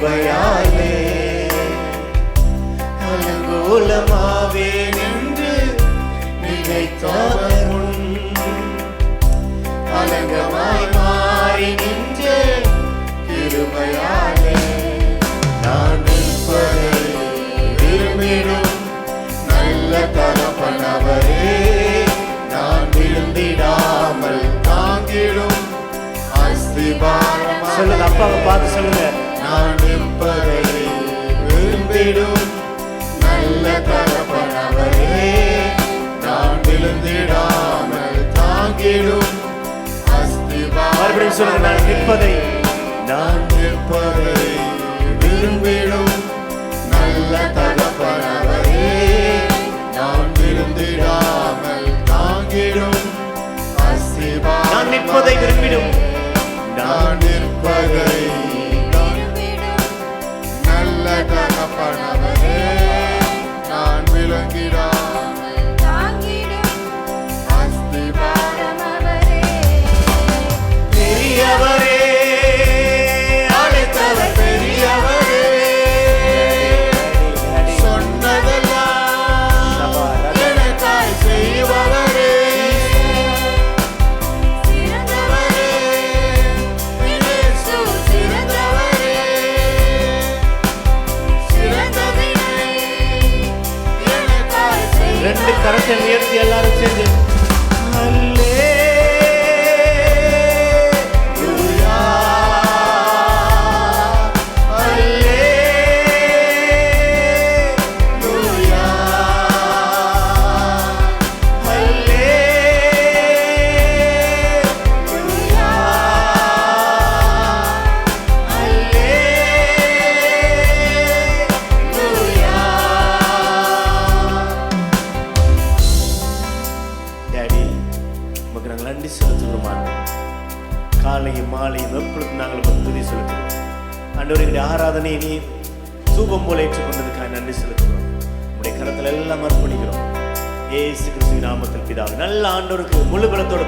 கிருபையாலே அலங்கோலமாவே நின்று நினைத்தவர் முன் அலங்கமாய் மாறி நின்று கிருபையாலே நான் நிற்பதை விரும்பிடும் நல்ல தகப்பனவரே, நான் விழுந்திடாமல் தாங்கிடும் அஸ்திபாரம். சொல்லுங்க, அப்பாவை பார்த்து சொல்லுங்க. நான் நிற்பதை விரும்பிடும் நல்ல தகப்பனவரே, நான் விழுந்திடாமல் தாங்கிடும் அஸ்திபாரம். மறுபடியும் சொல்லுங்க, நான் நிற்பதை விரும்பிடும் நல்ல தகப்பனவரே, நான் விழுந்திடாமல் தாங்கிடும் அஸ்திபாரம். நான் நிற்பதை விரும்பிடும் நல்ல தகப்பனவரே, நான் விழுந்திடாமல் தாங்கிடும் அஸ்திபாரம். பெரியவரே, அழைத்தவர் பெரியவரே, சொன்னதெல்லாம் எனக்காய் செய்பவரே, சிறந்தவரே, இயேசு சிறந்தவரே, சிறந்ததினை எனக்காய் செய்பவரே. ரெண்டு கரத்தை உயர்த்தி எல்லாரும் சேர்ந்து நன்றி செலுத்துகிறோம். காலையும் மாலையும் எப்பொழுது நாங்கள் துதி செலுத்துகிறோம். ஆண்டவருடைய ஆராதனை நீ தூபம் போல ஏற்றுக்கொண்டதுக்காக நன்றி செலுத்துகிறோம். உடைய கரத்தில் எல்லாம் அர்ப்பணிக்கிறோம். இயேசு கிறிஸ்துவின் நாமத்தில் பிதாவே. நல்ல ஆண்டவருக்கு முழு பலத்தோட